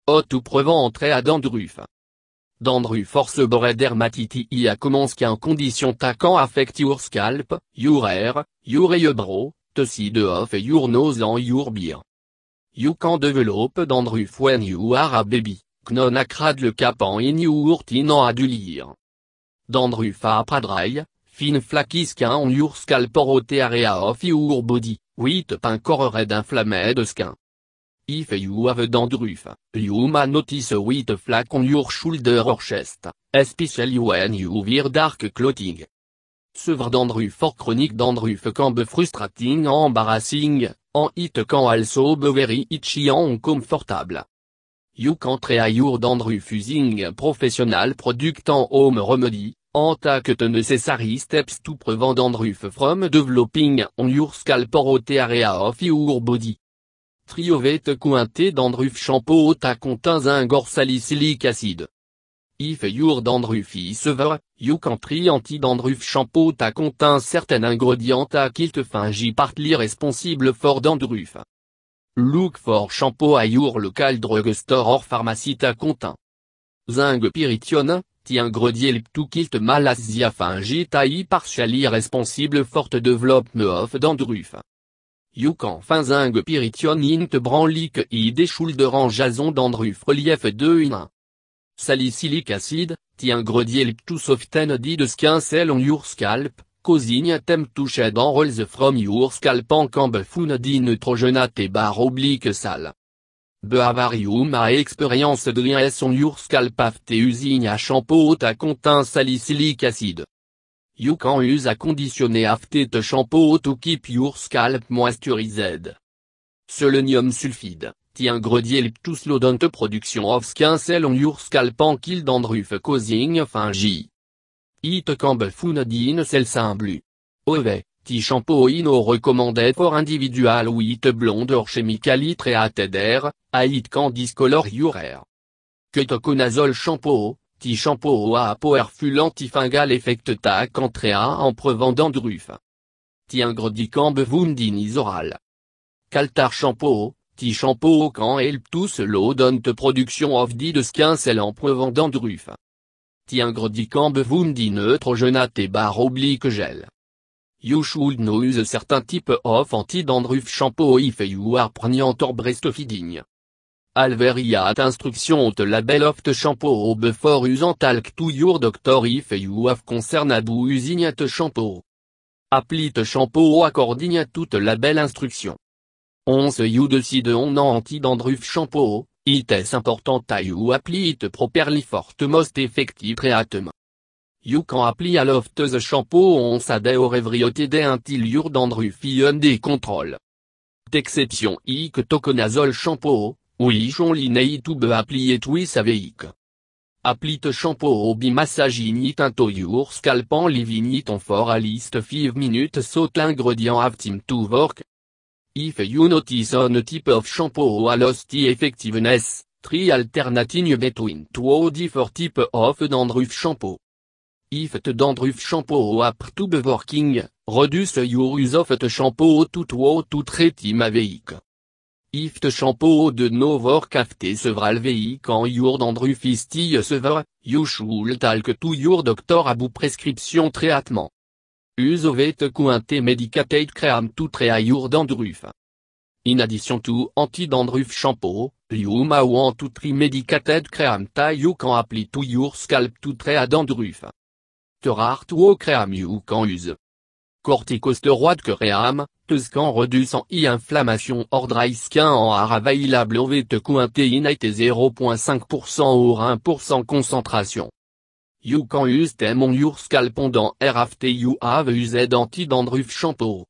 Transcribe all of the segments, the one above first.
O tout prevent entrer à dandruff. Dandruff force boré dermatiti a commence qu'en condition taquant affect your scalp, your hair, your eyebrow, te see de off et your nose and your beard. You can develop dandruff when you are a baby, knon acrad le capan in your teen en adulir. Dandruff a dry, fin flaky skin on your scalp or area of your body, with pincor red inflamed skin. If you have dandruff, you may notice a white flak on your shoulder or chest, especially when you wear dark clothing. Severe dandruff or chronic dandruff can be frustrating and embarrassing, and it can also be very itchy and uncomfortable. You can try your dandruff using professional product and home remedy, and take the necessary steps to prevent dandruff from developing on your scalp or area of your body. Triovate cointé dandruff shampoo ta contain zinc salicylic acid. If your dandruff is severe, you can try anti-dandruff shampoo ta contain certain ingredient kilt fungi partly responsible for dandruff. Look for shampoo at your local drugstore or pharmacy ta contain zinc pyrithione, the ingredient to kilt malassezia fungi tai partially responsible for the development of dandruff. You can find zinc pyrithione in the branlic id shoulder en jason dandruff relief 2 in 1. Salicylic acid, the ingredient to soften the skin cell on your scalp, causing attempt to shed and rolls from your scalp and can be found in neutrogenate bar oblique sal. Behavarium a experience dryness on your scalp after using a shampoo that contains salicylic acid. You can use a conditioner after the shampoo to keep your scalp moisturized. Selenium sulfide, the ingredient to slow down the production of skin cell on your scalp and kill dandruff causing fungi. It can be found in cell blue. OV, the shampoo no recommended for individual with blonde or chemically treated hair, it can discolor your hair. Ketoconazole shampoo, the shampoo a powerful antifungal effect ta cantrea en prevent dandruff. The ingredient can be found in is oral. Caltar shampoo, the shampoo can help to slow down the production of the skin cell en prevent dandruff. The ingredient can be found in neutrogenate bar oblique gel. You should know use certain type of anti-dandruff shampoo if you are pregnant or breastfeeding. Alveriat instruction to label of the shampoo before using talk to your doctor if you have concern about using the shampoo. Apply the shampoo according to the label instruction. Once you decide on anti-dandruff shampoo, it is important that you apply it properly for the most effective treatment. You can apply all of the shampoo once a day or every other day until your dandruff is under control. D'exception ketoconazole shampoo, which only need to be applied twice a week. Apply the shampoo by massaging it into your scalp and leaving it on for at least 5 minutes so the ingredient have time to work. If you notice on type of shampoo a lost the effectiveness, try alternating between two different type of dandruff shampoo. If the dandruff shampoo appear to be working, reduce your use of the shampoo to 2 to 3 times a week. If the shampoo does not work after several weeks and your dandruff is still severe, you should talk to your doctor about prescription treatment. Use of it quantity medicated cream to treat your dandruff. In addition to anti-dandruff shampoo, you may want to try medicated cream that you can apply to your scalp to treat dandruff. There are 2 cream you can use. Corticosteroid cream, these can reduce inflammation or dry skin and are available with quantity in 0.5% or 1% concentration. You can use them on your scalp pendant hair after you have used anti-dandruff shampoo.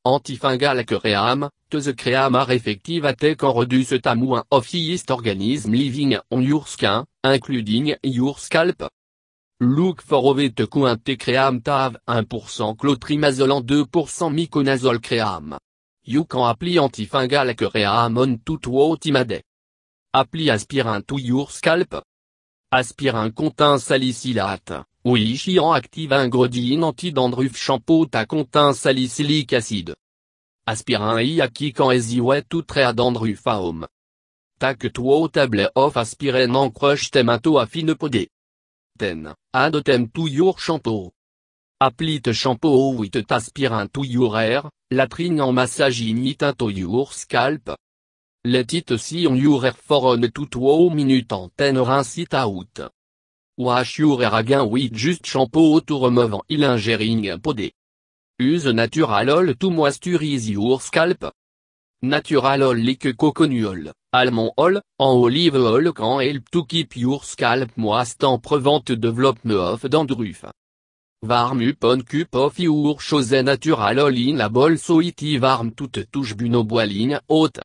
Antifungal cream, these cream are effective at can reduce the amount of yeast organism living on your skin, including your scalp. Look for with quantity cream that have 1% clotrimazole and 2% miconazole cream. You can apply antifungal cream on to 2 times a day. Apply aspirin to your scalp. Aspirin contain salicylate, which is an active ingredient anti-dandruff shampoo that contains salicylic acid. Aspirin is a key can easy way to treat dandruff at home. tak tuo tablet of aspiren en crush temato affine podé. Ten, add them to your shampoo. Apply the shampoo with aspirin to your hair, latrine en massaging it into your scalp. Let it see on your hair for 1 to 2 minutes and then rinse it out. Wash your hair again with just shampoo to remove lingering podé. Use natural oil to moisturize your scalp. Natural oil like coconut oil, almond oil, and olive oil can help to keep your scalp moist and prevent development of dandruff. Warm up 1 cup of your chosen natural oil in a bowl so it warm to the touch buno boiling hot.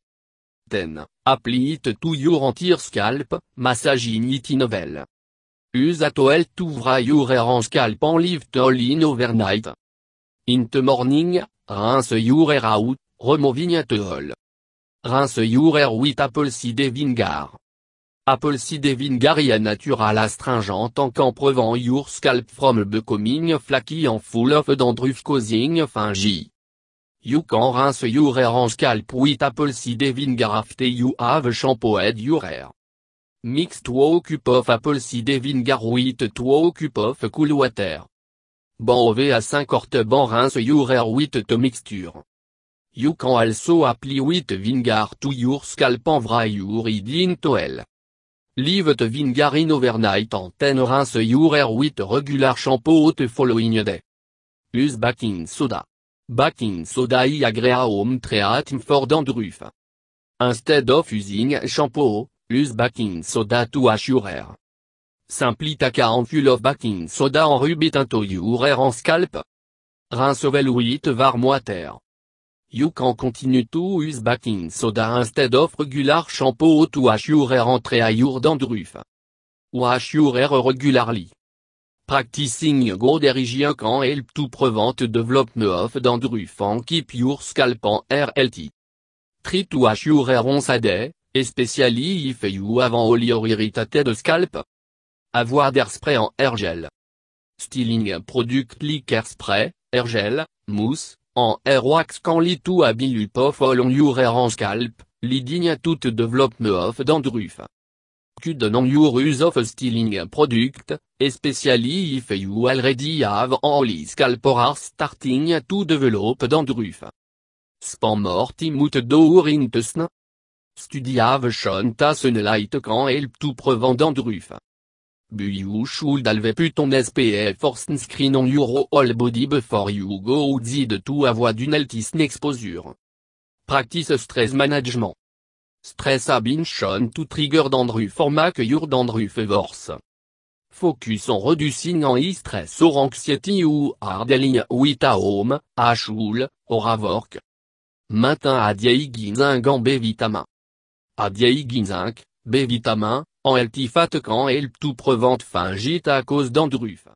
Then, apply it to your entire scalp, massaging it in oil. Use a towel to dry your hair and scalp and leave the oil in overnight. In the morning, rinse your hair out, removing the oil. Rinse your hair with apple cider vinegar. Apple cider vinegar is a natural astringent and can prevent your scalp from becoming flaky and full of dandruff causing fungi. You can rinse your hair and scalp with apple cider vinegar after you have shampooed your hair. Mix 2 cups of apple cider vinegar with 2 cups of cool water. Over a 5 or bon rinse your hair with the mixture. You can also apply with vinegar to your scalp and dry your head in towel. Leave the vinegar in overnight and then rinse your hair with regular shampoo the following day. Use baking soda. Baking soda is a great home treatment for dandruff. Instead of using shampoo, use baking soda to wash your hair. Simply take a handful of baking soda and rub it into your hair and scalp. Rinse well with warm water. You can continue to use baking soda instead of regular shampoo to wash your hair and treat your dandruff. Wash your hair regularly. Practicing good hygiene can help to prevent development of dandruff and keep your scalp and hair healthy. Try to wash your hair once a day, especially if you have an oily or irritated scalp. Avoir hairspray en hair gel. Styling product like hairspray, hair gel, mousse, and hair wax can lead to a buildup of oil on your hair and scalp, leading to the development of dandruff. Cut on your use of styling product, especially if you already have an oily scalp or are starting to develop dandruff. Spend more time outdoors in the sun. Study have shown that sunlight can help to prevent dandruff. You should always put on SPF or sunscreen on your whole body before you go outside to avoid une healthy sun exposure. Practice stress management. Stress has been shown to trigger dandruff or make your dandruff worse. Focus on reducing any stress or anxiety you are dealing with at home, at school, or at work. Maintain a diet zinc en B vitamin. A diet zinc, B vitamin, en healthy fat can help to prevent fungi à cause dandruff.